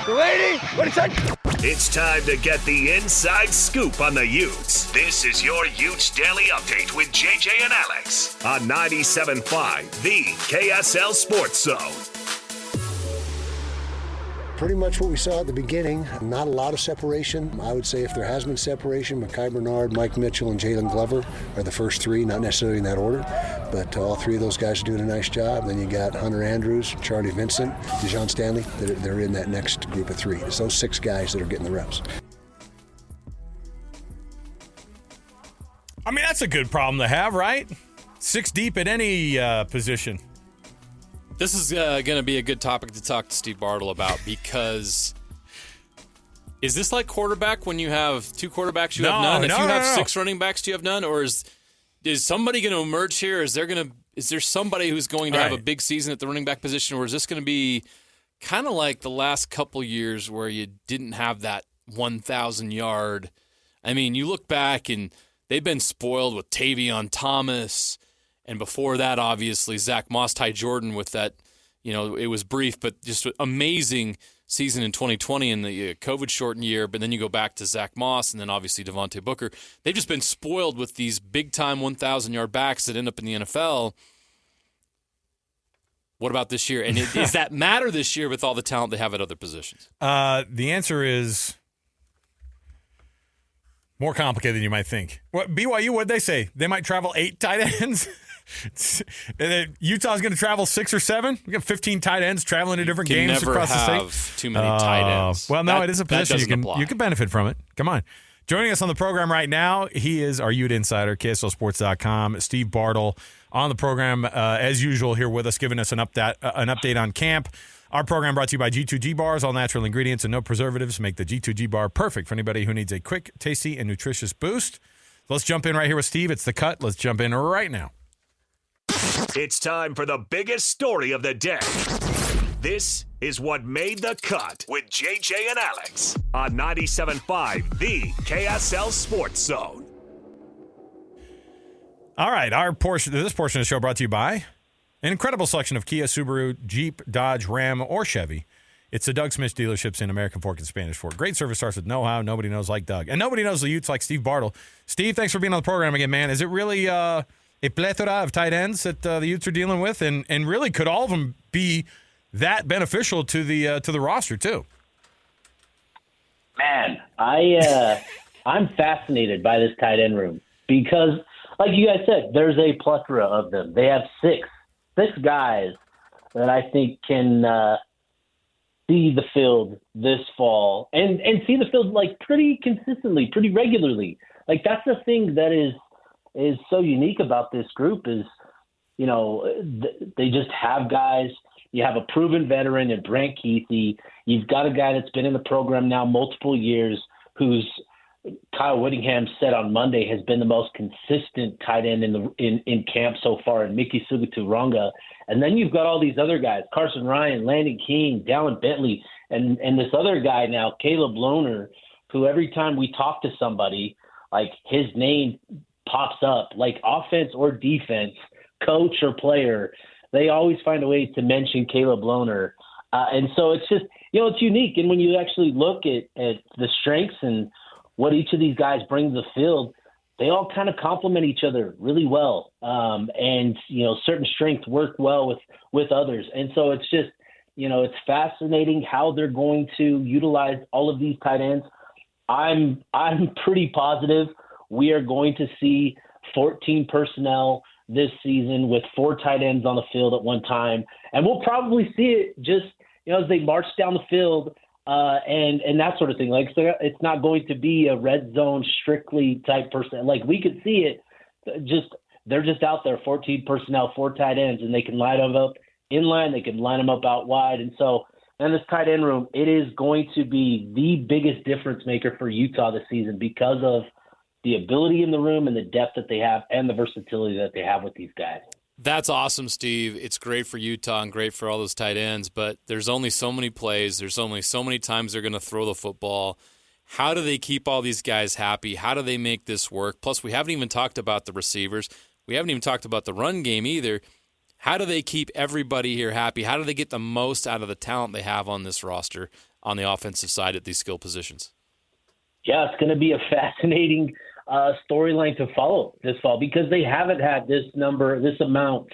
Lady, what is that? It's time to get the inside scoop on the Utes. This is your Utes Daily Update with JJ and Alex on 97.5, the KSL Sports Zone. Pretty much what we saw at the beginning. Not a lot of separation. I would say if there has been separation, Mekhi Bernard, Mike Mitchell, and Jalen Glover are the first three, not necessarily in that order. But all three of those guys are doing a nice job. Then you got Hunter Andrews, Charlie Vincent, Dejon Stanley. They're in that next group of three. It's those six guys that are getting the reps. I mean, that's a good problem to have, right? 6 deep at any position. This is going to be a good topic to talk to Steve Bartle about because is this like quarterback when you have 2 quarterbacks, you have none? If you have 6 running backs, do you have none? Or is somebody going to emerge here? Is there somebody who's going to have a big season at the running back position? Or is this going to be kind of like the last couple years where you didn't have that 1,000-yard? I mean, you look back and they've been spoiled with Tavion Thomas. And before that, obviously, Zach Moss, Ty Jordan with that, it was brief, but just an amazing season in 2020 in the COVID-shortened year. But then you go back to Zach Moss and then obviously Devontae Booker. They've just been spoiled with these big-time 1,000-yard backs that end up in the NFL. What about this year? And does that matter this year with all the talent they have at other positions? The answer is more complicated than you might think. BYU, what'd they say? They might travel 8 tight ends? And then Utah's going to travel 6 or 7. We got 15 tight ends traveling to different games across the state. You never have too many tight ends. Well, no, it is a position you can benefit from it. Come on. Joining us on the program right now, he is our Ute Insider, KSLSports.com. Steve Bartle on the program, as usual, here with us, giving us an update on camp. Our program brought to you by G2G Bars. All natural ingredients and no preservatives make the G2G Bar perfect for anybody who needs a quick, tasty, and nutritious boost. Let's jump in right here with Steve. It's The Cut. Let's jump in right now. It's time for the biggest story of the day. This is what made the cut with JJ and Alex on 97.5, the KSL Sports Zone. All right, this portion of the show brought to you by an incredible selection of Kia, Subaru, Jeep, Dodge, Ram, or Chevy. It's the Doug Smith dealerships in American Fork and Spanish Fork. Great service starts with know-how. Nobody knows like Doug. And nobody knows the Utes like Steve Bartle. Steve, thanks for being on the program again, man. Is it really a plethora of tight ends that the Utes are dealing with? And really, could all of them be that beneficial to the roster, too? Man, I'm fascinated by this tight end room because, like you guys said, there's a plethora of them. They have six guys that I think can see the field this fall and see the field like pretty consistently, pretty regularly. Like that's the thing that is so unique about this group is, they just have guys. You have a proven veteran in Brant Keithy. You've got a guy that's been in the program now multiple years who's Kyle Whittingham said on Monday has been the most consistent tight end in camp so far, and Miki Sugaturanga. And then you've got all these other guys, Carson Ryan, Landon King, Dallin Bentley, and this other guy now, Caleb Lohner, who every time we talk to somebody, like his name pops up, like offense or defense, coach or player, they always find a way to mention Caleb Lohner. And so it's just, it's unique. And when you actually look at the strengths and what each of these guys bring to the field, they all kind of complement each other really well. And certain strengths work well with others. And so it's just, it's fascinating how they're going to utilize all of these tight ends. I'm pretty positive we are going to see 14 personnel this season with 4 tight ends on the field at one time. And we'll probably see it just, as they march down the field and that sort of thing. Like, so it's not going to be a red zone strictly type person. Like we could see it they're just out there, 14 personnel, 4 tight ends, and they can line them up in line. They can line them up out wide. And so in this tight end room, it is going to be the biggest difference maker for Utah this season because of the ability in the room and the depth that they have and the versatility that they have with these guys. That's awesome, Steve. It's great for Utah and great for all those tight ends, but there's only so many plays. There's only so many times they're going to throw the football. How do they keep all these guys happy? How do they make this work? Plus, we haven't even talked about the receivers. We haven't even talked about the run game either. How do they keep everybody here happy? How do they get the most out of the talent they have on this roster? on the offensive side at these skill positions. Yeah, it's going to be a fascinating storyline to follow this fall because they haven't had this amount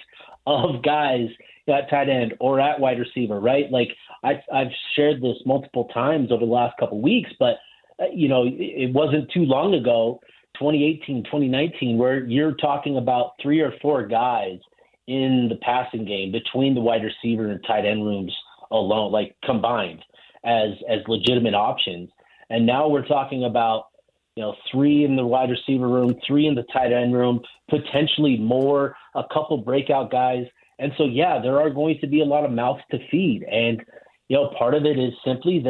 of guys at tight end or at wide receiver, right? Like I've shared this multiple times over the last couple of weeks, but it wasn't too long ago, 2018, 2019, where you're talking about 3 or 4 guys in the passing game between the wide receiver and tight end rooms alone, like combined as legitimate options. And now we're talking about, 3 in the wide receiver room, 3 in the tight end room, potentially more, a couple breakout guys. And so, yeah, there are going to be a lot of mouths to feed. And, part of it is simply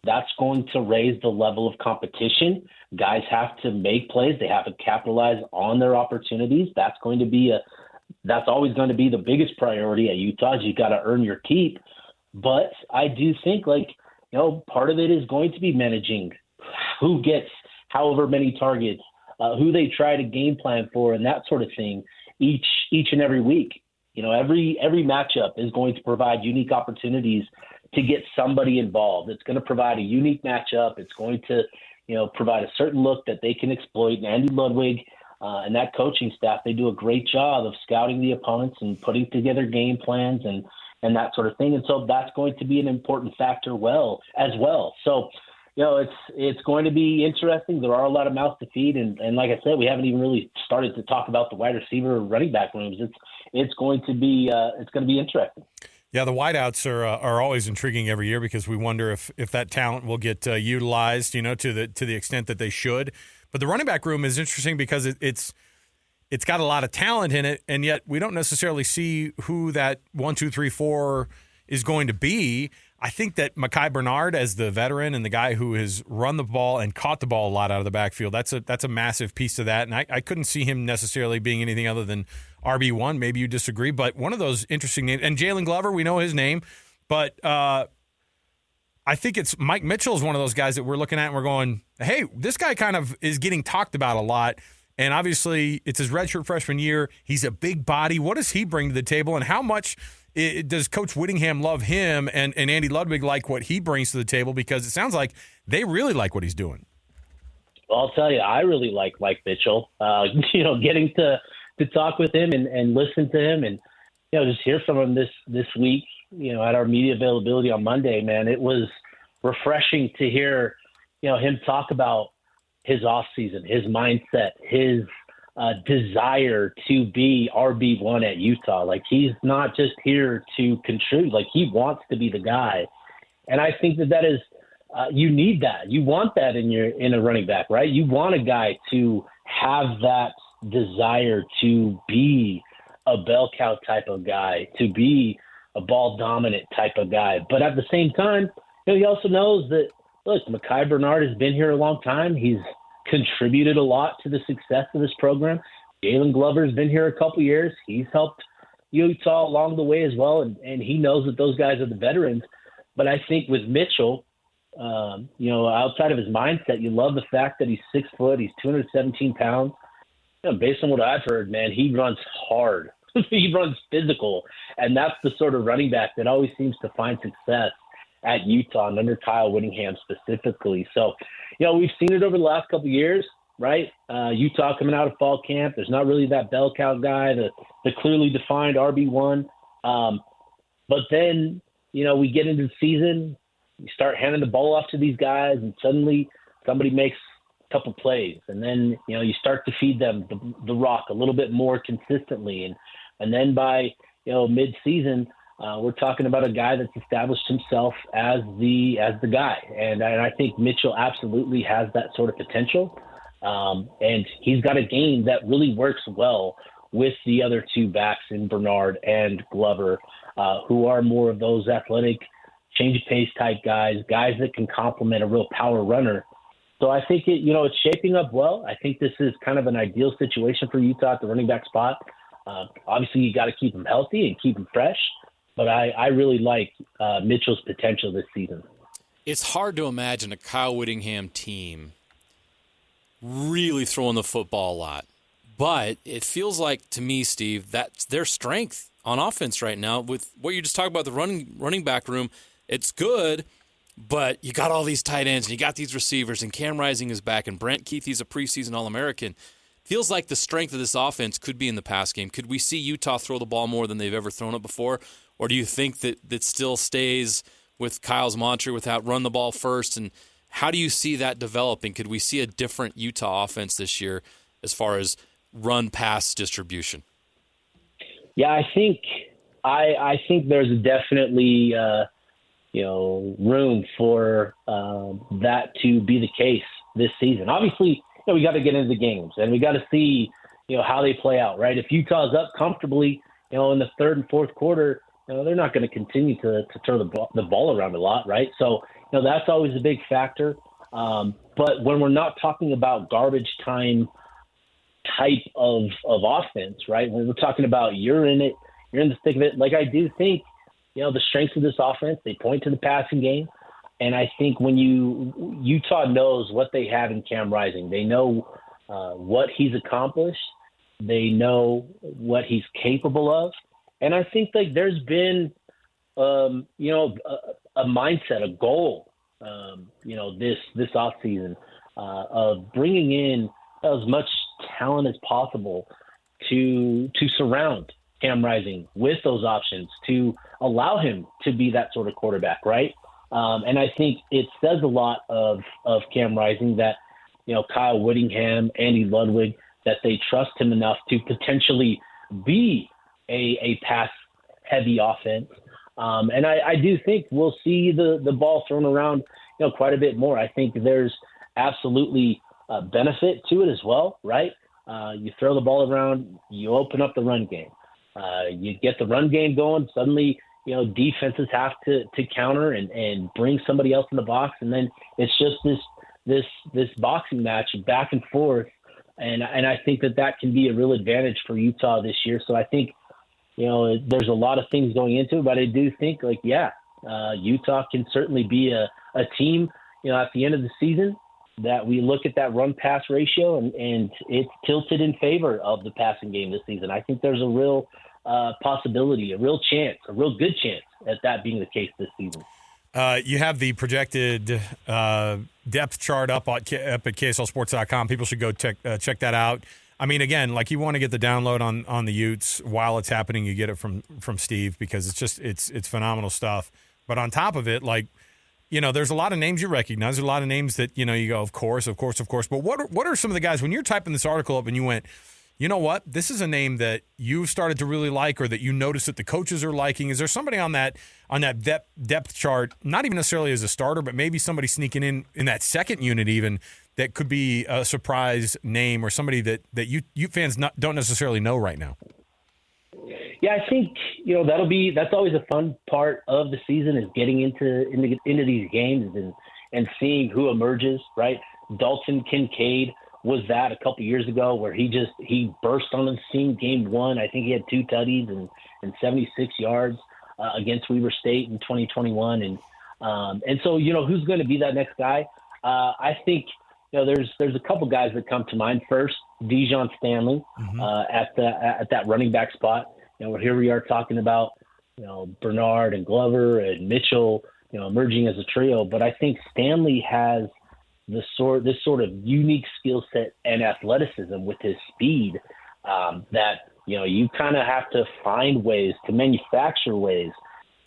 that's going to raise the level of competition. Guys have to make plays. They have to capitalize on their opportunities. That's always going to be the biggest priority at Utah. Is you got to earn your keep. But I do think part of it is going to be managing who gets however many targets, who they try to game plan for, and that sort of thing each and every week. Every matchup is going to provide unique opportunities to get somebody involved. It's going to provide a unique matchup. It's going to, provide a certain look that they can exploit. And Andy Ludwig and that coaching staff, they do a great job of scouting the opponents and putting together game plans and that sort of thing. And so that's going to be an important factor as well. So, it's going to be interesting. There are a lot of mouths to feed. And like I said, we haven't even really started to talk about the wide receiver or running back rooms. It's going to be interesting. Yeah, the wideouts are always intriguing every year because we wonder if that talent will get utilized, to the extent that they should. But the running back room is interesting because it's got a lot of talent in it, and yet we don't necessarily see who that 1, 2, 3, 4 is going to be. I think that Mekhi Bernard, as the veteran and the guy who has run the ball and caught the ball a lot out of the backfield, that's a massive piece to that. And I couldn't see him necessarily being anything other than RB1. Maybe you disagree, but one of those interesting names. And Jalen Glover, we know his name, but I think it's Mike Mitchell is one of those guys that we're looking at and we're going, hey, this guy kind of is getting talked about a lot. And obviously, it's his redshirt freshman year. He's a big body. What does he bring to the table, and how much does Coach Whittingham love him and Andy Ludwig like what he brings to the table? Because it sounds like they really like what he's doing. Well, I'll tell you, I really like Mike Mitchell. Getting to talk with him and listen to him and just hear from him this week. At our media availability on Monday, man, it was refreshing to hear him talk about his offseason, his mindset, his desire to be RB1 at Utah. Like, he's not just here to contribute. Like, he wants to be the guy. And I think that is you need that. You want that in a running back, right? You want a guy to have that desire to be a bell cow type of guy, to be a ball dominant type of guy. But at the same time, he also knows that, look, Mekhi Bernard has been here a long time. He's contributed a lot to the success of this program. Jalen Glover's been here a couple years. He's helped Utah along the way as well, and he knows that those guys are the veterans. But I think with Mitchell, outside of his mindset, you love the fact that he's 6 foot, he's 217 pounds. Based on what I've heard, man, he runs hard. He runs physical, and that's the sort of running back that always seems to find success at Utah and under Kyle Whittingham specifically. So, we've seen it over the last couple of years, right? Utah coming out of fall camp, there's not really that bell cow guy, the clearly defined RB1. But then, we get into the season, you start handing the ball off to these guys, and suddenly somebody makes a couple plays. And then, you start to feed them the rock a little bit more consistently. And then by, mid-season, we're talking about a guy that's established himself as the guy. And I think Mitchell absolutely has that sort of potential. And he's got a game that really works well with the other 2 backs in Bernard and Glover, who are more of those athletic, change of pace type guys that can complement a real power runner. So I think it's shaping up well. I think this is kind of an ideal situation for Utah at the running back spot. Obviously, you got to keep him healthy and keep him fresh. But I really like Mitchell's potential this season. It's hard to imagine a Kyle Whittingham team really throwing the football a lot. But it feels like, to me, Steve, that's their strength on offense right now. With what you just talked about, the running back room, it's good. But you got all these tight ends and you got these receivers, and Cam Rising is back, and Brent Keithy's a preseason All-American. Feels like the strength of this offense could be in the pass game. Could we see Utah throw the ball more than they've ever thrown it before? Or do you think that still stays with Kyle's mantra without run the ball first? And how do you see that developing? Could we see a different Utah offense this year as far as run-pass distribution? Yeah, I think there's definitely room for that to be the case this season. Obviously, we got to get into the games and we got to see how they play out, right? If Utah's up comfortably, in the third and fourth quarter, they're not going to continue to throw the ball around a lot, right? So that's always a big factor. But when we're not talking about garbage time type of offense, right? When we're talking about you're in the thick of it. Like I do think, the strengths of this offense, they point to the passing game. And I think when Utah knows what they have in Cam Rising, they know what he's accomplished. They know what he's capable of. And I think there's been, a mindset, a goal, this offseason of bringing in as much talent as possible to surround Cam Rising with those options, to allow him to be that sort of quarterback, right? And I think it says a lot of Cam Rising that, Kyle Whittingham, Andy Ludwig, that they trust him enough to potentially be a pass-heavy offense. And I do think we'll see the ball thrown around, quite a bit more. I think there's absolutely a benefit to it as well, right? You throw the ball around, you open up the run game. You get the run game going, suddenly, defenses have to counter and bring somebody else in the box. And then it's just this boxing match back and forth. And I think that can be a real advantage for Utah this year. So I think, there's a lot of things going into it, but I do think Utah can certainly be a team, at the end of the season that we look at that run-pass ratio and it's tilted in favor of the passing game this season. I think there's a real possibility, a real chance, a real good chance at that being the case this season. You have the projected depth chart up at KSLSports.com. People should go check that out. I mean, again, you want to get the download on the Utes while it's happening. You get it from Steve because it's phenomenal stuff. But on top of it, there's a lot of names you recognize. There's a lot of names that you go, of course. But what are some of the guys when you're typing this article up and you went, you know what? This is a name that you've started to really like, or that you notice that the coaches are liking. Is there somebody on that depth chart, not even necessarily as a starter, but maybe somebody sneaking in that second unit even, that could be a surprise name, or somebody that you fans don't necessarily know right now? Yeah, I think that's always a fun part of the season, is getting into these games and seeing who emerges. Right, Dalton Kincaid was that a couple years ago, where he burst on the scene game one. I think he had 2 tutties and 76 yards against Weber State in 2021, and so who's going to be that next guy? I think there's a couple guys that come to mind. First, Dijon Stanley at that running back spot. Here we are talking about Bernard and Glover and Mitchell emerging as a trio, but I think Stanley has this sort of unique skill set and athleticism with his speed that you kind of have to find ways to manufacture ways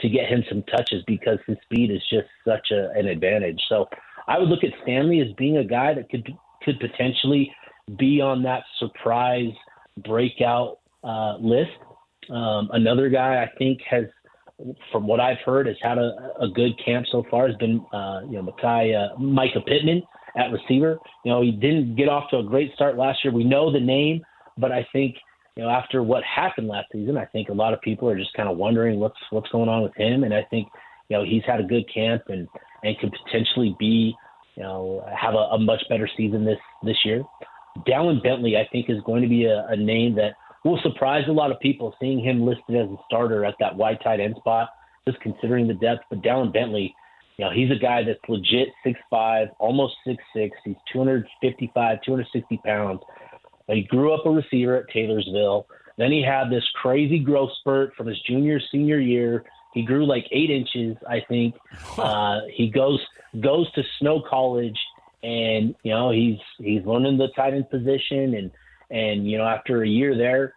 to get him some touches, because his speed is just such an advantage. So I would look at Stanley as being a guy that could potentially be on that surprise breakout list. Another guy I think has, from what I've heard, has had a good camp so far has been Micah Pittman at receiver. He didn't get off to a great start last year. We know the name, but I think after what happened last season, I think a lot of people are just kind of wondering what's going on with him. And I think he's had a good camp and could potentially be have a much better season this year. Dallin Bentley, I think, is going to be a name that will surprise a lot of people, seeing him listed as a starter at that wide tight end spot, just considering the depth. But Dallin Bentley, he's a guy that's legit 6'5", almost 6'6". He's 255, 260 pounds. He grew up a receiver at Taylorsville. Then he had this crazy growth spurt from his junior, senior year, He grew like 8 inches, I think. He goes to Snow College, and he's learning the tight end position, and after a year there,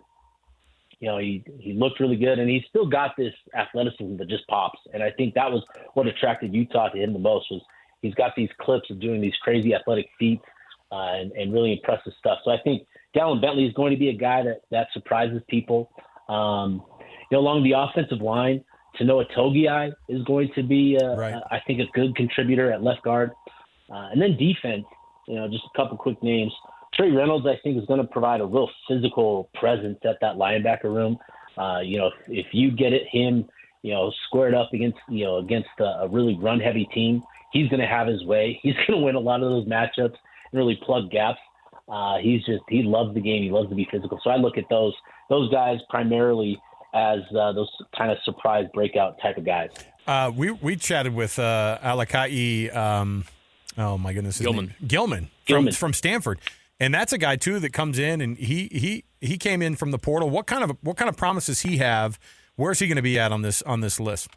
he looked really good, and he's still got this athleticism that just pops. And I think that was what attracted Utah to him the most, was he's got these clips of doing these crazy athletic feats and really impressive stuff. So I think Dallin Bentley is going to be a guy that surprises people. Along the offensive line, Tanoa Togiai is going to be, I think, a good contributor at left guard. And then defense, just a couple quick names. Trey Reynolds, I think, is going to provide a real physical presence at that linebacker room. If you get him, squared up against a really run-heavy team, he's going to have his way. He's going to win a lot of those matchups and really plug gaps. He loves the game. He loves to be physical. So I look at those guys primarily as those kind of surprise breakout type of guys. We chatted with Alakai, oh my goodness, Gilman from Stanford, and that's a guy too that comes in, and he came in from the portal. What kind of promises he have? Where's he going to be at on this list?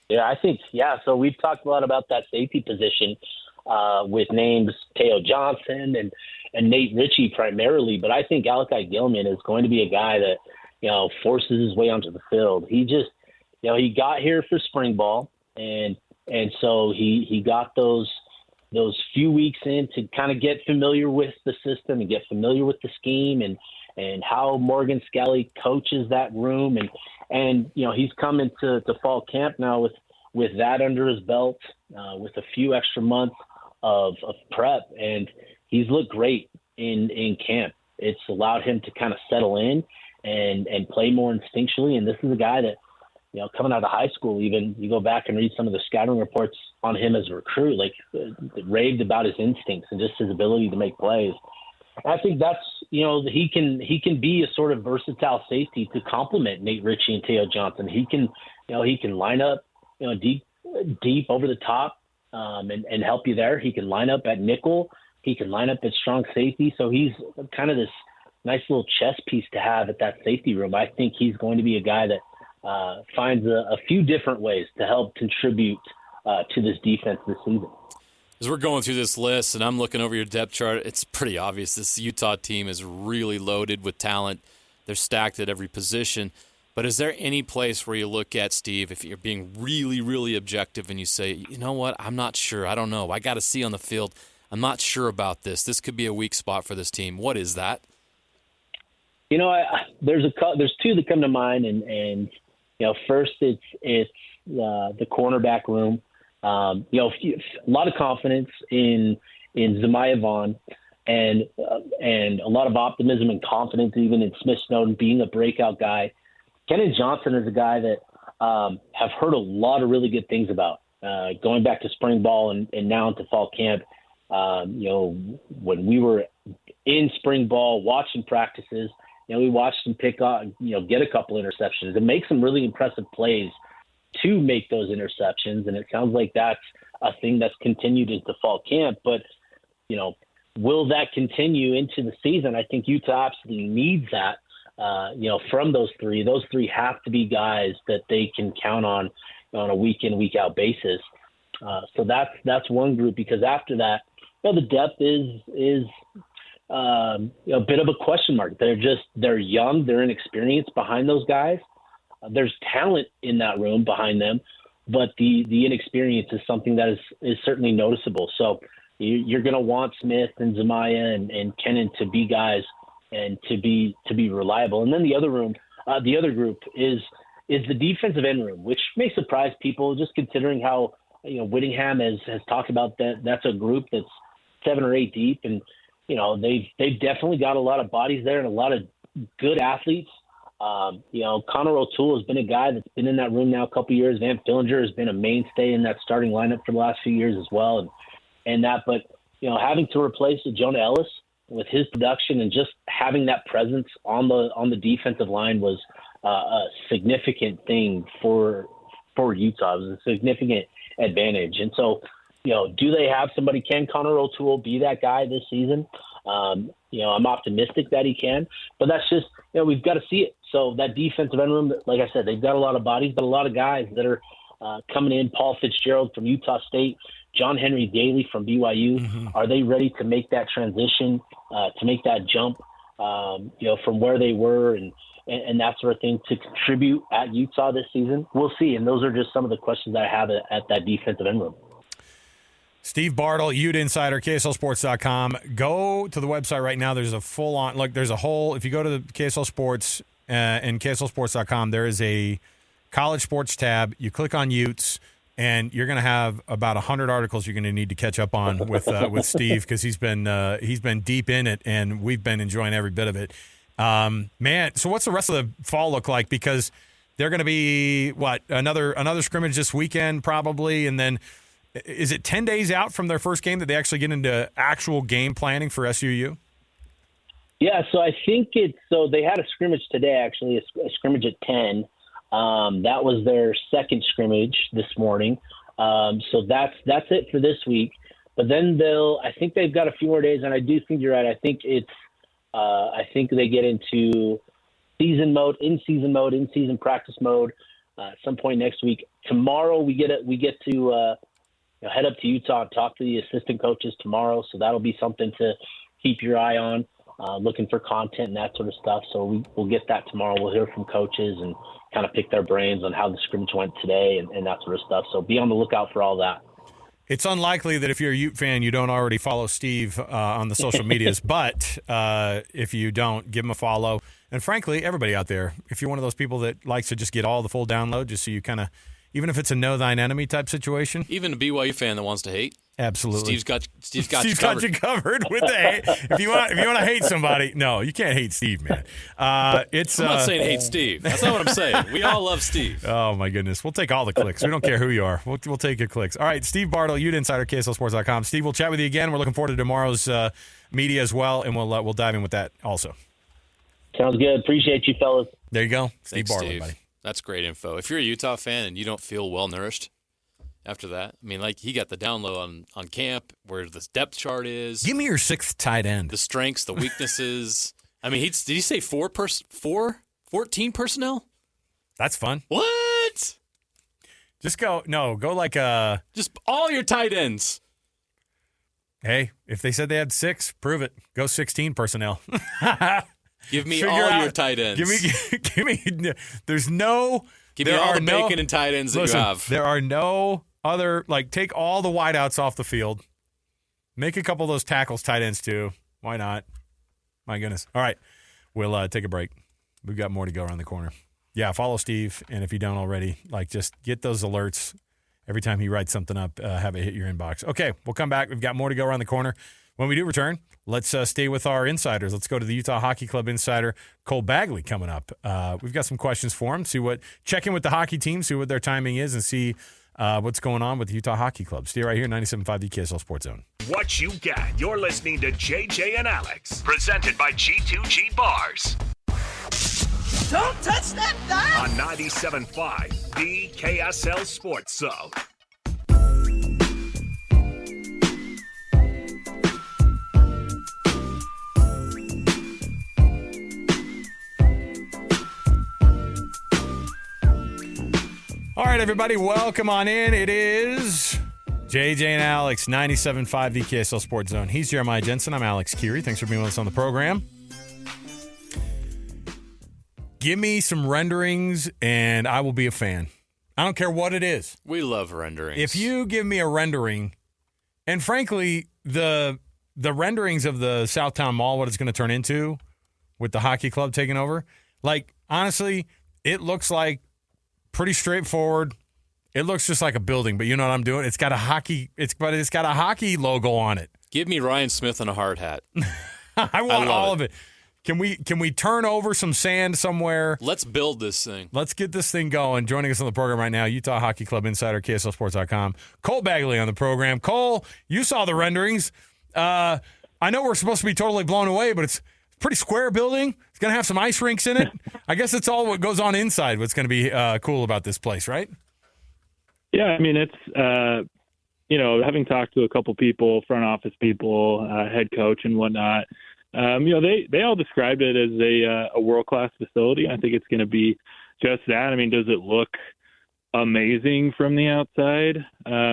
Yeah, I think So we've talked a lot about that safety position with names Teo Johnson and Nate Ritchie primarily, but I think Alakai Gilman is going to be a guy that forces his way onto the field. He just, he got here for spring ball, and so he got those few weeks in to kind of get familiar with the system and get familiar with the scheme and how Morgan Skelly coaches that room. And he's come into fall camp now with that under his belt, with a few extra months of prep, and he's looked great in camp. It's allowed him to kind of settle in and play more instinctually. And this is a guy that, coming out of high school, even you go back and read some of the scouting reports on him as a recruit, raved about his instincts and just his ability to make plays. I think that's, he can be a sort of versatile safety to complement Nate Ritchie and Teo Johnson. He can line up, deep over the top and help you there. He can line up at nickel. He can line up at strong safety. So he's kind of this nice little chess piece to have at that safety room. I think he's going to be a guy that finds a few different ways to help contribute to this defense this season. As we're going through this list and I'm looking over your depth chart, it's pretty obvious this Utah team is really loaded with talent. They're stacked at every position. But is there any place where you look at, Steve, if you're being really, really objective and you say, you know what, I'm not sure. I don't know. I got to see on the field. I'm not sure about this. This could be a weak spot for this team. What is that? There's two that come to mind, and first it's the cornerback room. A lot of confidence in Zemiah Vaughn, and a lot of optimism and confidence even in Smith Snowden being a breakout guy. Kenan Johnson is a guy that have heard a lot of really good things about going back to spring ball and now into fall camp. When we were in spring ball watching practices, we watched him pick up, get a couple interceptions and make some really impressive plays to make those interceptions. And it sounds like that's a thing that's continued into fall camp. But, will that continue into the season? I think Utah absolutely needs that, from those three. Those three have to be guys that they can count on a week in, week out basis. So that's one group, because after that, the depth is a bit of a question mark. They're young, they're inexperienced behind those guys. There's talent in that room behind them, but the inexperience is something that is certainly noticeable. So you're going to want Smith and Zemiah and Kenan to be guys and to be reliable. And then the other group is the defensive end room, which may surprise people just considering how Whittingham has talked about that. That's a group that's 7 or 8 deep, and they've definitely got a lot of bodies there and a lot of good athletes. Connor O'Toole has been a guy that's been in that room now a couple of years. Van Fillinger has been a mainstay in that starting lineup for the last few years as well. But having to replace Jonah Ellis with his production and just having that presence on the defensive line was a significant thing for Utah. It was a significant advantage. And so, do they have somebody? Can Connor O'Toole be that guy this season? I'm optimistic that he can, but that's just, we've got to see it. So that defensive end room, like I said, they've got a lot of bodies, but a lot of guys that are coming in. Paul Fitzgerald from Utah State, John Henry Daly from BYU. Mm-hmm. Are they ready to make that transition, to make that jump, from where they were and that sort of thing to contribute at Utah this season? We'll see. And those are just some of the questions that I have at that defensive end room. Steve Bartle, Ute Insider, KSLSports.com. Go to the website right now. There's a full-on, there's a whole, if you go to the KSL Sports and KSLSports.com, there is a college sports tab. You click on Utes, and you're going to have about 100 articles you're going to need to catch up on with Steve, because he's been deep in it, and we've been enjoying every bit of it. Man, so what's the rest of the fall look like? Because they're going to be, another scrimmage this weekend probably, and then is it 10 days out from their first game that they actually get into actual game planning for SUU? Yeah, so I think they had a scrimmage today, actually, a scrimmage at 10. That was their second scrimmage this morning. So that's it for this week. But then I think they've got a few more days, and I do think you're right. I think they get into in-season practice mode at some point next week. Tomorrow we get to head up to Utah and talk to the assistant coaches tomorrow. So that'll be something to keep your eye on, looking for content and that sort of stuff. So we'll get that tomorrow. We'll hear from coaches and kind of pick their brains on how the scrimmage went today and that sort of stuff. So be on the lookout for all that. It's unlikely that if you're a Ute fan, you don't already follow Steve on the social medias. But if you don't, give him a follow. And frankly, everybody out there, if you're one of those people that likes to just get all the full download, just so you kind of, even if it's a know thine enemy type situation. Even a BYU fan that wants to hate. Absolutely. Steve's got you covered with the hate. If you want to hate somebody, no, you can't hate Steve, man. I'm not saying hate Steve. That's not what I'm saying. We all love Steve. Oh my goodness, we'll take all the clicks. We don't care who you are. We'll take your clicks. All right, Steve Bartle, Ute Insider, KSLSports.com. Steve, we'll chat with you again. We're looking forward to tomorrow's media as well, and we'll dive in with that also. Sounds good. Appreciate you, fellas. There you go, Steve Bartle, Steve. buddy. That's great info. If you're a Utah fan and you don't feel well nourished after that, I mean, like, he got the download on camp where the depth chart is. Give me your sixth tight end. The strengths, the weaknesses. I mean, did he say 14 personnel? That's fun. What? Just go like just all your tight ends. Hey, if they said they had 6, prove it. Go 16 personnel. Give me all your tight ends. Give me. There's no. Give me all the bacon and tight ends that you have. There are no other. Take all the wideouts off the field. Make a couple of those tackles tight ends too. Why not? My goodness. All right, we'll take a break. We've got more to go around the corner. Yeah, follow Steve, and if you don't already, just get those alerts every time he writes something up. Have it hit your inbox. Okay, we'll come back. We've got more to go around the corner. When we do return, let's stay with our insiders. Let's go to the Utah Hockey Club insider, Cole Bagley, coming up. We've got some questions for him. Check in with the hockey team, see what their timing is, and see what's going on with the Utah Hockey Club. Stay right here, 97.5 the KSL Sports Zone. What you got? You're listening to JJ and Alex, presented by G2G Bars. Don't touch that dial! On 97.5, the KSL Sports Zone. All right, everybody, welcome on in. It is JJ and Alex, 97.5 the KSL Sports Zone. He's Jeremiah Jensen. I'm Alex Keary. Thanks for being with us on the program. Give me some renderings, and I will be a fan. I don't care what it is. We love renderings. If you give me a rendering, and frankly, the renderings of the Southtown Mall, what it's going to turn into with the hockey club taking over, honestly, it looks like pretty straightforward. It looks just like a building, but you know what I'm doing? It's got a hockey logo on it. Give me Ryan Smith in a hard hat. I want all of it. Can we turn over some sand somewhere? Let's build this thing. Let's get this thing going. Joining us on the program right now, Utah Hockey Club insider, KSLSports.com, Cole Bagley on the program. Cole, you saw the renderings. I know we're supposed to be totally blown away, but it's a pretty square building. It's going to have some ice rinks in it. I guess it's all what goes on inside what's going to be cool about this place, right? Yeah, I mean, it's, having talked to a couple people, front office people, head coach and whatnot, they all described it as a world-class facility. I think it's going to be just that. I mean, does it look amazing from the outside,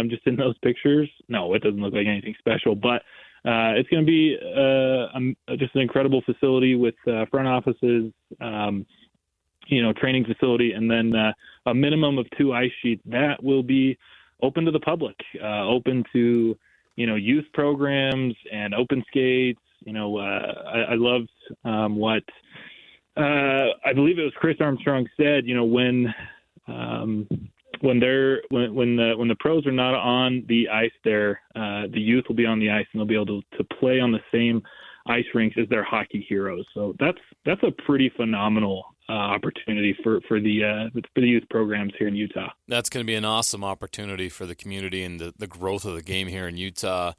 just in those pictures? No, it doesn't look like anything special, but it's going to be just an incredible facility with front offices, training facility, and then a minimum of 2 ice sheets that will be open to the public, open to, youth programs and open skates. I loved what I believe it was Chris Armstrong said, when the pros are not on the ice there, the youth will be on the ice and they'll be able to play on the same ice rinks as their hockey heroes. So that's a pretty phenomenal opportunity for the youth programs here in Utah. That's going to be an awesome opportunity for the community and the growth of the game here in Utah.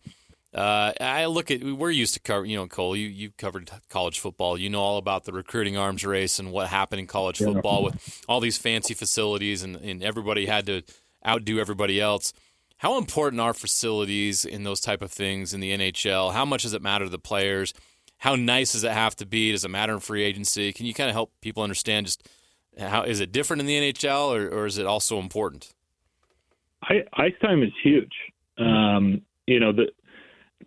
We're used to cover, Cole, you covered college football. You know all about the recruiting arms race and what happened in college football with all these fancy facilities and everybody had to outdo everybody else. How important are facilities in those type of things in the NHL? How much does it matter to the players? How nice does it have to be? Does it matter in free agency? Can you kind of help people understand just how is it different in the NHL or is it also important? Ice time is huge.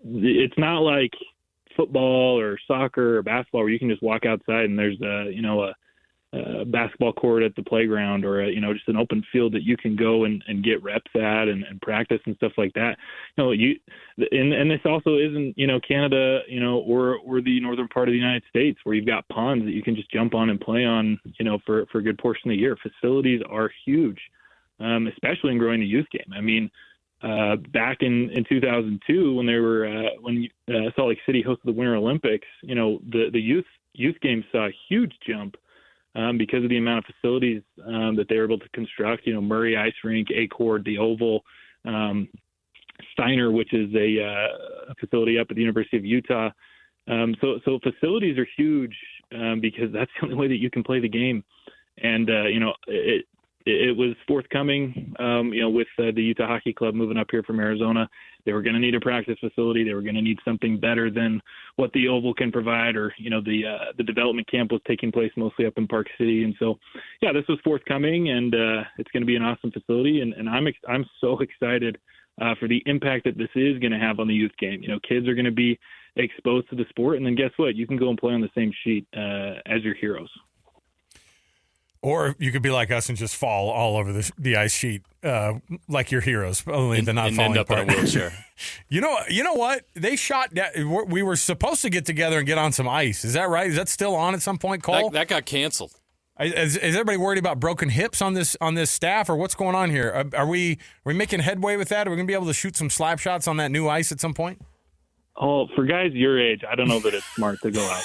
It's not like football or soccer or basketball where you can just walk outside and there's a basketball court at the playground or just an open field that you can go and get reps at and practice and stuff like that. And this also isn't Canada or the northern part of the United States where you've got ponds that you can just jump on and play on for a good portion of the year. Facilities are huge, especially in growing the youth game. I mean, back in 2002 when Salt Lake City hosted the Winter Olympics, the youth game saw a huge jump because of the amount of facilities that they were able to construct. Murray Ice Rink, A-Cord, the Oval, Steiner, which is a facility up at the University of Utah. So facilities are huge because that's the only way that you can play the game. And it was forthcoming, with the Utah Hockey Club moving up here from Arizona. They were going to need a practice facility. They were going to need something better than what the Oval can provide, or the development camp was taking place mostly up in Park City. And so, this was forthcoming, and it's going to be an awesome facility. And I'm so excited for the impact that this is going to have on the youth game. Kids are going to be exposed to the sport, and then guess what? You can go and play on the same sheet as your heroes. Or you could be like us and just fall all over the ice sheet like your heroes, only they're not falling end up apart. in a wheelchair. You know what? They shot that. We were supposed to get together and get on some ice. Is that right? Is that still on at some point, Cole? That got canceled. Is everybody worried about broken hips on this staff, or what's going on here? Are we making headway with that? Are we going to be able to shoot some slap shots on that new ice at some point? Oh, for guys your age, I don't know that it's smart to go out.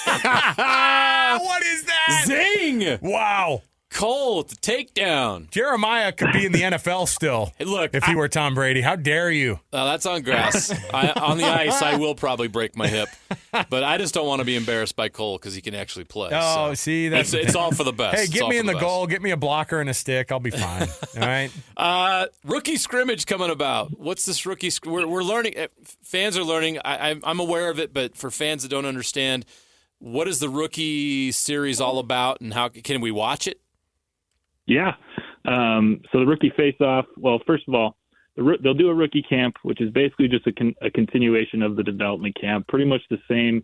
What is that? Zing! Wow. Cole with the takedown. Jeremiah could be in the NFL still. Hey, look, if he were Tom Brady. How dare you? That's on grass. On the ice, I will probably break my hip. But I just don't want to be embarrassed by Cole because he can actually play. Oh, so see, it's all for the best. Hey, get me in the goal. Get me a blocker and a stick. I'll be fine. All right. Rookie scrimmage coming about. What's this rookie? We're learning. Fans are learning. I'm aware of it, but for fans that don't understand, what is the rookie series all about, and how can we watch it? Yeah. So the rookie face-off, well, first of all, they'll do a rookie camp, which is basically just a continuation of the development camp. Pretty much the same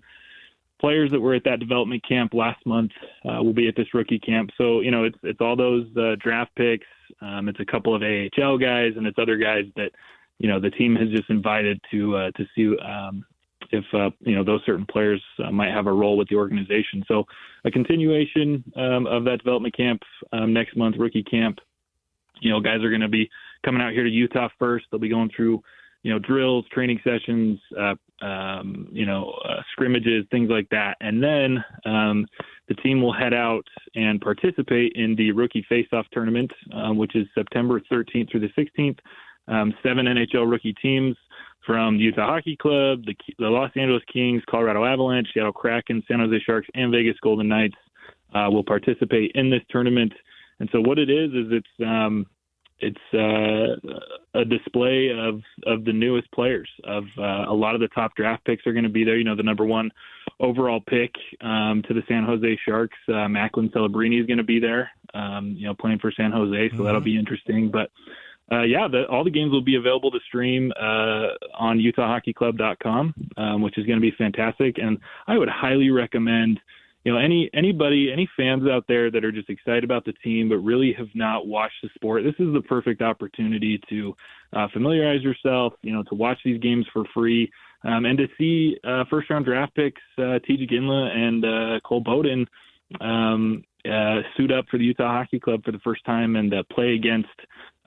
players that were at that development camp last month will be at this rookie camp. So, it's all those draft picks. It's a couple of AHL guys, and it's other guys that, the team has just invited to see if those certain players might have a role with the organization. So a continuation of that development camp next month, rookie camp. Guys are going to be coming out here to Utah first. They'll be going through, drills, training sessions, scrimmages, things like that. And then the team will head out and participate in the rookie face-off tournament, which is September 13th through the 16th. 7 NHL rookie teams from the Utah Hockey Club, the Los Angeles Kings, Colorado Avalanche, Seattle Kraken, San Jose Sharks, and Vegas Golden Knights will participate in this tournament. And so what it is it's a display of the newest players. Of a lot of the top draft picks are going to be there. The number one overall pick to the San Jose Sharks. Macklin Celebrini is going to be there, playing for San Jose, so that'll be interesting. But all the games will be available to stream on UtahHockeyClub.com, which is going to be fantastic. And I would highly recommend, any fans out there that are just excited about the team but really have not watched the sport. This is the perfect opportunity to familiarize yourself, to watch these games for free, and to see first-round draft picks TJ Ginla and Cole Bowden suit up for the Utah Hockey Club for the first time and play against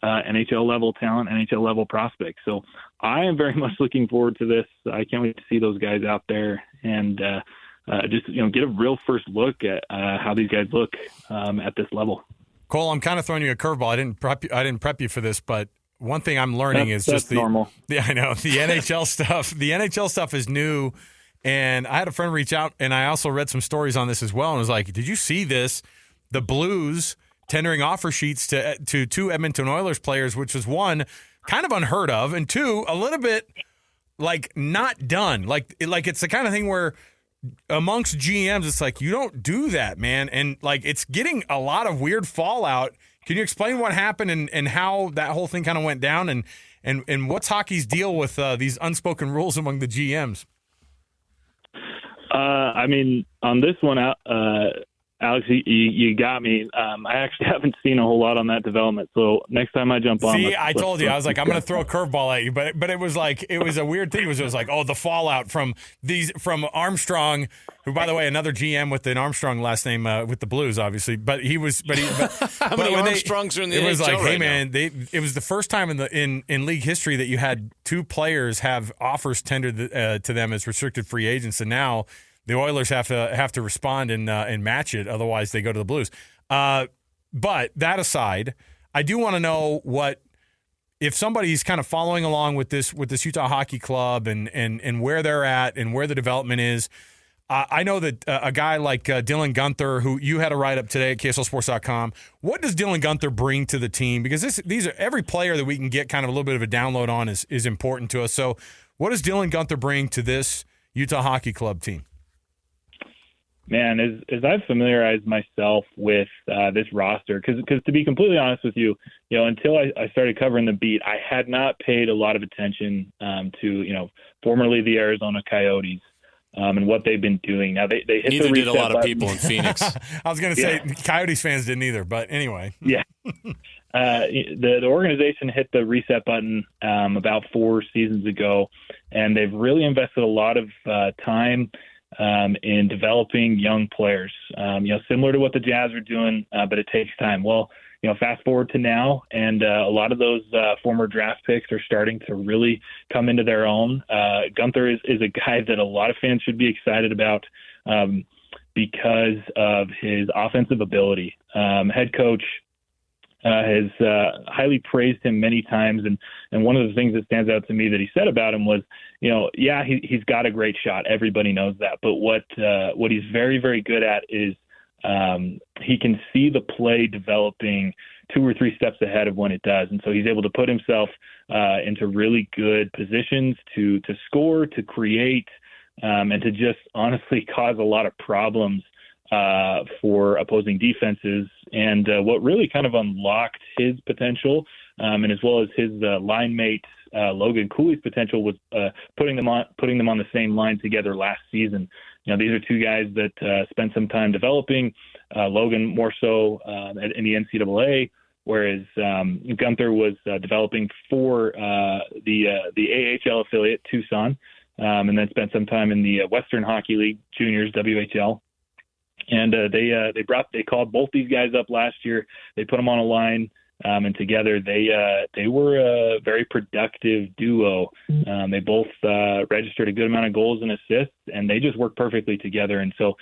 NHL-level talent, NHL-level prospects. So I am very much looking forward to this. I can't wait to see those guys out there and get a real first look at how these guys look at this level. Cole, I'm kind of throwing you a curveball. I didn't prep you for this, but one thing I'm learning is just normal. I know the NHL stuff. The NHL stuff is new, and I had a friend reach out, and I also read some stories on this as well, and was like, "Did you see this? The Blues tendering offer sheets to two Edmonton Oilers players, which was one kind of unheard of, and two a little bit like not done. Like it's the kind of thing where amongst GMs, it's like you don't do that, man, and like it's getting a lot of weird fallout. Can you explain what happened and how that whole thing kind of went down and what's hockey's deal with these unspoken rules among the GMs? On this one, Alex, you got me. I actually haven't seen a whole lot on that development. So next time I jump on, I told you, I was like, I'm going to throw a curveball at you, but it was like, it was a weird thing. It was like, the fallout from Armstrong, who, by the way, another GM with an Armstrong last name with the Blues, obviously, how many Armstrongs are in the NHL? It was like, hey man, now? It was the first time in league history that you had two players have offers tendered to them as restricted free agents, and now the Oilers have to respond and match it, otherwise they go to the Blues. But that aside, I do want to know if somebody's kind of following along with this Utah Hockey Club and where they're at and where the development is. I know that a guy like Dylan Guenther, who you had a write-up today at KSLSports.com, what does Dylan Guenther bring to the team? Because these are every player that we can get kind of a little bit of a download on is important to us. So what does Dylan Guenther bring to this Utah Hockey Club team? Man, as I've familiarized myself with this roster, because to be completely honest with you, until I started covering the beat, I had not paid a lot of attention to, formerly the Arizona Coyotes and what they've been doing. Now they hit Neither the did a lot button. of people in Phoenix. I was going to say Coyotes fans didn't either, but anyway. Yeah. The organization hit the reset button about 4 seasons ago, and they've really invested a lot of time in developing young players, similar to what the Jazz are doing, but it takes time. Well, fast forward to now, and a lot of those former draft picks are starting to really come into their own. Guenther is a guy that a lot of fans should be excited about because of his offensive ability. Head coach has highly praised him many times, and one of the things that stands out to me that he said about him was, he's got a great shot. Everybody knows that, but what he's very, very good at is he can see the play developing 2 or 3 steps ahead of when it does, and so he's able to put himself into really good positions to score, to create, and to just honestly cause a lot of problems for opposing defenses. And what really kind of unlocked his potential, and as well as his line mate Logan Cooley's potential, was putting them on the same line together last season. These are 2 guys that spent some time developing. Logan more so in the NCAA, whereas Guenther was developing for the AHL affiliate Tucson, and then spent some time in the Western Hockey League Juniors WHL. And they called both these guys up last year. They put them on a line, and together they were a very productive duo. They both registered a good amount of goals and assists, and they just work perfectly together. And so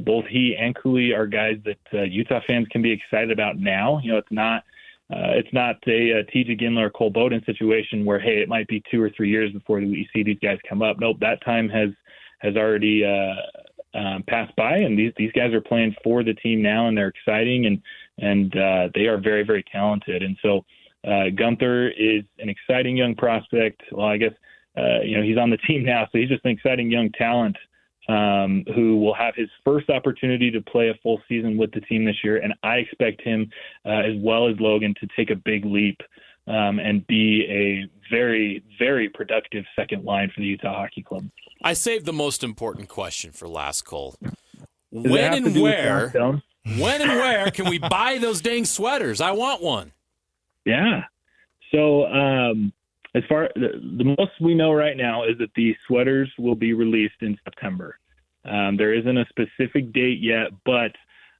both he and Cooley are guys that Utah fans can be excited about now. It's not a TJ Ginla or Cole Bowden situation where, hey, it might be 2 or 3 years before we see these guys come up. Nope, that time has already passed by, and these guys are playing for the team now, and they're exciting, and they are very, very talented. And so Guenther is an exciting young prospect. Well, I guess he's on the team now, so he's just an exciting young talent who will have his first opportunity to play a full season with the team this year. And I expect him, as well as Logan, to take a big leap and be a very, very productive second line for the Utah Hockey Club. I saved the most important question for last, Cole. When and where can we buy those dang sweaters? I want one. Yeah. So as far the most we know right now is that the sweaters will be released in September. There isn't a specific date yet, but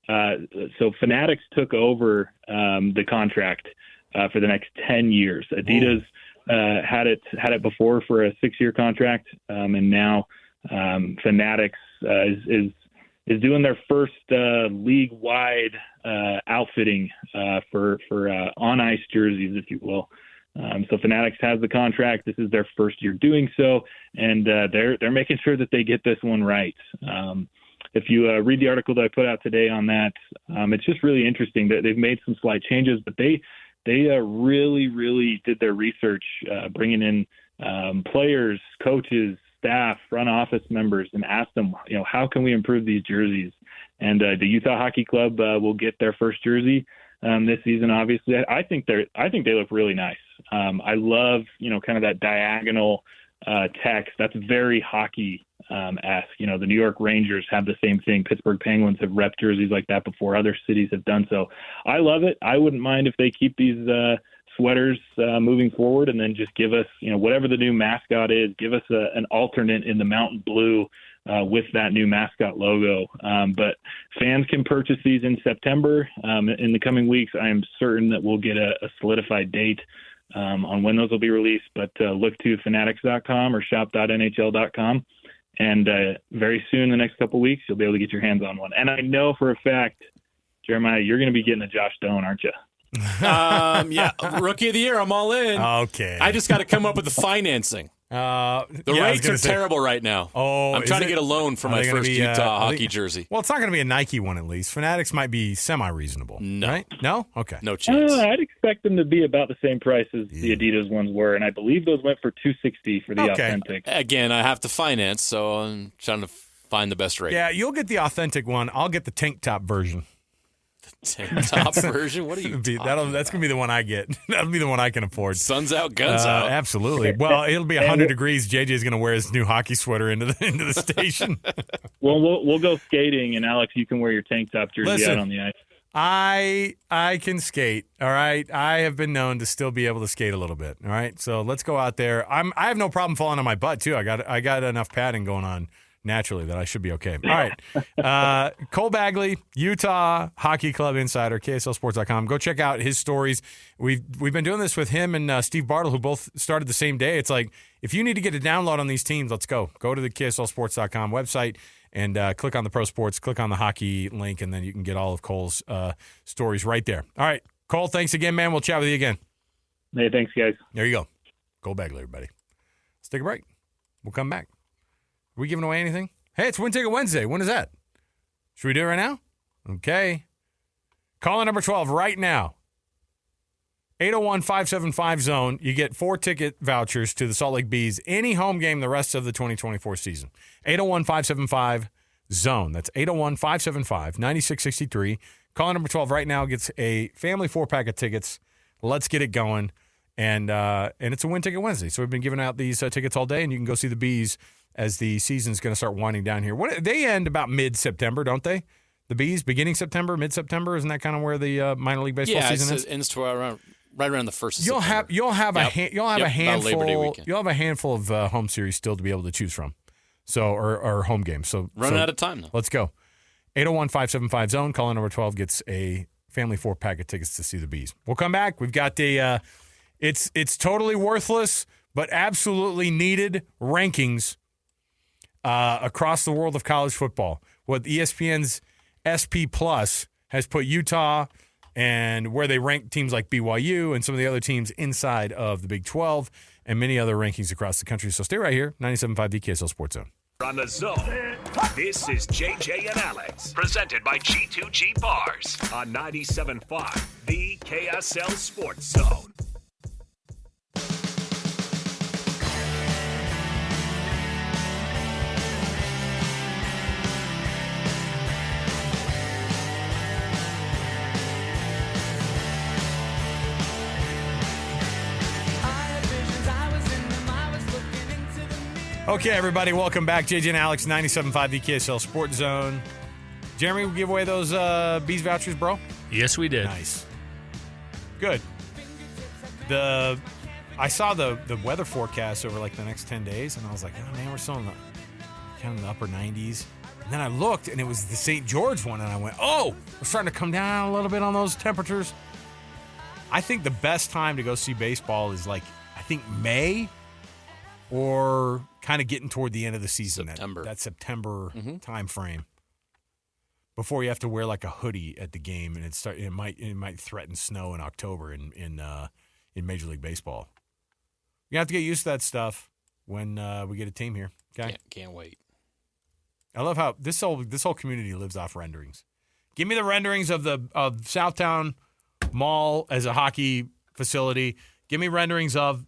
so Fanatics took over the contract for the next 10 years. Adidas had it before for a 6-year contract, and now Fanatics is doing their first league-wide outfitting for on-ice jerseys, if you will. So Fanatics has the contract. This is their first year doing so, and they're making sure that they get this one right. If you read the article that I put out today on that, it's just really interesting that they've made some slight changes, but they really, really did their research, bringing in players, coaches, staff, front office members, and asked them, how can we improve these jerseys? And the Utah Hockey Club will get their first jersey this season. Obviously, I think they look really nice. I love kind of that diagonal text. That's very hockey esque. The New York Rangers have the same thing. Pittsburgh Penguins have repped jerseys like that before. Other cities have done so. I love it. I wouldn't mind if they keep these sweaters moving forward, and then just give us, whatever the new mascot is, give us an alternate in the mountain blue with that new mascot logo. But fans can purchase these in September. In the coming weeks, I am certain that we'll get a solidified date on when those will be released. But look to fanatics.com or shop.nhl.com. And very soon, the next couple of weeks, you'll be able to get your hands on one. And I know for a fact, Jeremiah, you're going to be getting a Josh Doan, aren't you? Yeah, Rookie of the Year. I'm all in. Okay. I just got to come up with the financing. The rates are terrible right now. Oh, I'm trying to get a loan for my first Utah hockey jersey. Well, it's not going to be a Nike one at least. Fanatics might be semi-reasonable. No. Right? No? Okay. No chance. I'd expect them to be about the same price as the Adidas ones were, and I believe those went for $260 for the authentic. Again, I have to finance, so I'm trying to find the best rate. Yeah, you'll get the authentic one. I'll get the tank top version. Tank top version? What are you That's going to be the one I get. That'll be the one I can afford. Sun's out, guns out. Absolutely. Well, it'll be 100 degrees. JJ's going to wear his new hockey sweater into the station. Well, we'll go skating, and Alex, you can wear your tank top jersey out on the ice. I can skate, all right? I have been known to still be able to skate a little bit, all right? So let's go out there. I have no problem falling on my butt, too. I got enough padding going on naturally that I should be okay. All right. Cole Bagley, Utah Hockey Club Insider, KSLSports.com. Go check out his stories. We've been doing this with him and Steve Bartle, who both started the same day. It's like, if you need to get a download on these teams, let's go. Go to the KSLSports.com website and click on the Pro Sports, click on the hockey link, and then you can get all of Cole's stories right there. All right. Cole, thanks again, man. We'll chat with you again. Hey, thanks, guys. There you go. Cole Bagley, everybody. Let's take a break. We'll come back. Are we giving away anything? Hey, it's Win Ticket Wednesday. When is that? Should we do it right now? Okay. Caller number 12 right now. 801-575-ZONE. You get 4 ticket vouchers to the Salt Lake Bees. Any home game the rest of the 2024 season. 801-575-ZONE. That's 801-575-9663. Caller number 12 right now gets a family 4-pack of tickets. Let's get it going. And it's a Win Ticket Wednesday. So we've been giving out these tickets all day, and you can go see the Bees as the season's going to start winding down here. They end about mid-September, don't they? The Bees, beginning September, mid-September? Isn't that kind of where the minor league baseball season is? Yeah, it ends right around the first of September. You'll have a handful. You'll have a handful of home series still to be able to choose from. So or home games. So running out of time though. Let's go. 801-575-ZONE. Caller number 12 gets a family 4-pack of tickets to see the Bees. We'll come back. We've got the it's totally worthless but absolutely needed rankings across the world of college football. What ESPN's SP Plus has put Utah and where they rank teams like BYU and some of the other teams inside of the Big 12 and many other rankings across the country. So stay right here, 97.5 the KSL Sports Zone. On the Zone, this is JJ and Alex, presented by G2G Bars on 97.5 the KSL Sports Zone. Okay, everybody, welcome back. JJ and Alex, 97.5 the KSL Sports Zone. Jeremy, we give away those Bees vouchers, bro? Yes, we did. Nice. Good. I saw the weather forecast over like the next 10 days, and I was like, oh, man, we're still in the upper 90s. And then I looked, and it was the St. George one, and I went, oh, we're starting to come down a little bit on those temperatures. I think the best time to go see baseball is like, I think May or kind of getting toward the end of the season. September. That September time frame. Before you have to wear like a hoodie at the game, and it might threaten snow in October in Major League Baseball. You have to get used to that stuff when we get a team here. Okay, can't wait. I love how this whole community lives off renderings. Give me the renderings of Southtown Mall as a hockey facility. Give me renderings of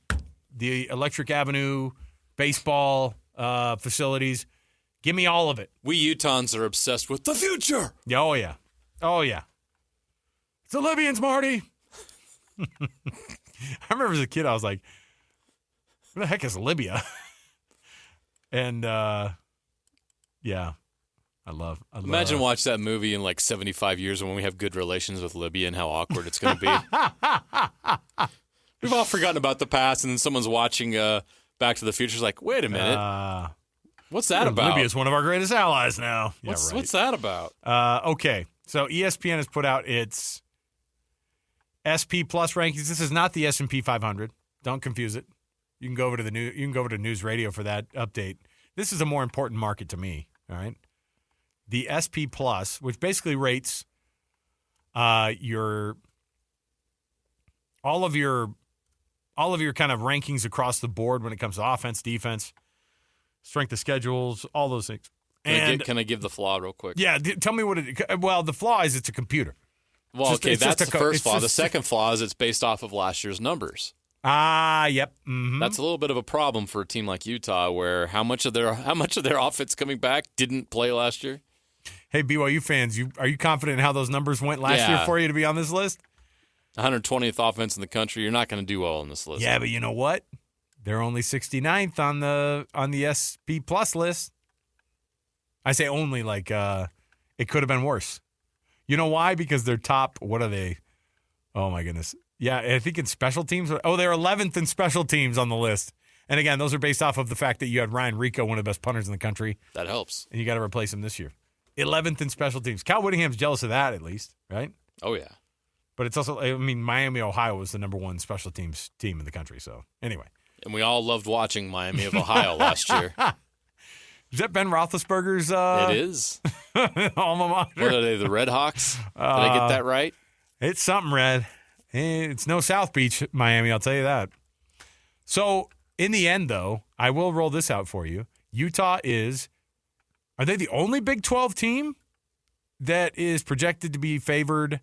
the Electric Avenue baseball facilities. Give me all of it. We Utahns are obsessed with the future. Oh, yeah. Oh, yeah. It's the Libyans, Marty. I remember as a kid, I was like, what the heck is Libya? And, yeah, I love Imagine watch that movie in like 75 years when we have good relations with Libya and how awkward it's going to be. We've all forgotten about the past, and then someone's watching Back to the Future. It's like, wait a minute. What's that about? Libya is one of our greatest allies now. What's that about? Okay, so ESPN has put out its SP Plus rankings. This is not the S&P 500. Don't confuse it. You can go over to News Radio for that update. This is a more important market to me. All right, the SP Plus, which basically rates all of your kind of rankings across the board when it comes to offense, defense, strength of schedules, all those things. Can I give the flaw real quick? Yeah, tell me what it. Well, the flaw is it's a computer. Well, that's the first flaw. The second flaw is it's based off of last year's numbers. Yep. Mm-hmm. That's a little bit of a problem for a team like Utah, where how much of their offense coming back didn't play last year. Hey, BYU fans, are you confident in how those numbers went last year for you to be on this list? 120th offense in the country. You're not going to do well on this list. Yeah, but you know what? They're only 69th on the SP Plus list. I say only like it could have been worse. You know why? Because they're top. What are they? Oh my goodness. Yeah, I think in special teams. Oh, they're 11th in special teams on the list. And again, those are based off of the fact that you had Ryan Rico, one of the best punters in the country. That helps. And you got to replace him this year. 11th in special teams. Cal Whittingham's jealous of that, at least, right? Oh, yeah. But it's also, I mean, Miami, Ohio was the number one special teams team in the country. So, anyway. And we all loved watching Miami of Ohio last year. Is that Ben Roethlisberger's? It is. Alma mater. What are they, the Red Hawks? Did I get that right? It's something red. It's no South Beach, Miami, I'll tell you that. So, in the end, though, I will roll this out for you. Utah are they the only Big 12 team that is projected to be favored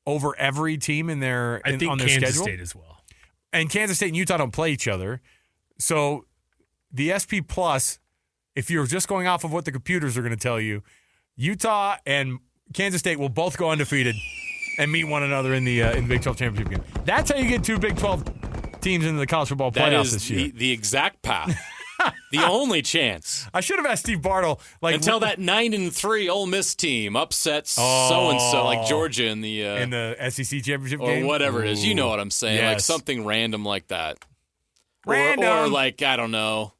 over every team in their I think on their Kansas schedule? State as well. And Kansas State and Utah don't play each other. So, the SP Plus, if you're just going off of what the computers are going to tell you, Utah and Kansas State will both go undefeated and meet one another in the Big 12 championship game. That's how you get two Big 12 teams into the college football playoffs this year. The exact path. The only chance. I should have asked Steve Bartle. Until that 9-3 Ole Miss team upsets so-and-so, like Georgia in the SEC championship or game? Or whatever it is. You know what I'm saying. Yes. Like something random like that. Random. Or like, I don't know,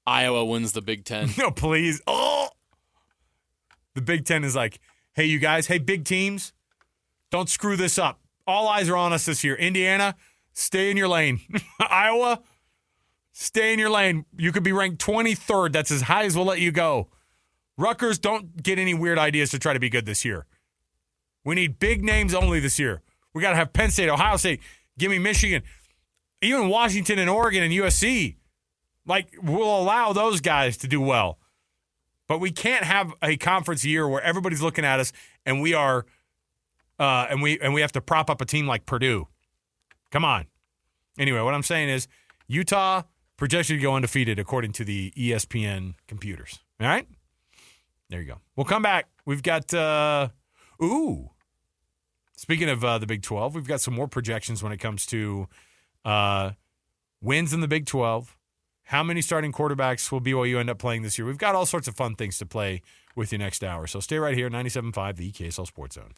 Iowa wins the Big Ten. No, please. Oh! The Big Ten is like, hey, you guys, hey, big teams, don't screw this up. All eyes are on us this year. Indiana, stay in your lane. Iowa, stay in your lane. You could be ranked 23rd. That's as high as we'll let you go. Rutgers, don't get any weird ideas to try to be good this year. We need big names only this year. We got to have Penn State, Ohio State, give me Michigan. Even Washington and Oregon and USC. Like, we'll allow those guys to do well. But we can't have a conference year where everybody's looking at us and we are and we have to prop up a team like Purdue. Come on. Anyway, what I'm saying is Utah projected to go undefeated according to the ESPN computers. All right? There you go. We'll come back. We've got speaking of the Big 12, we've got some more projections when it comes to wins in the Big 12. How many starting quarterbacks will BYU end up playing this year? We've got all sorts of fun things to play with you next hour. So stay right here, 97.5, the KSL Sports Zone.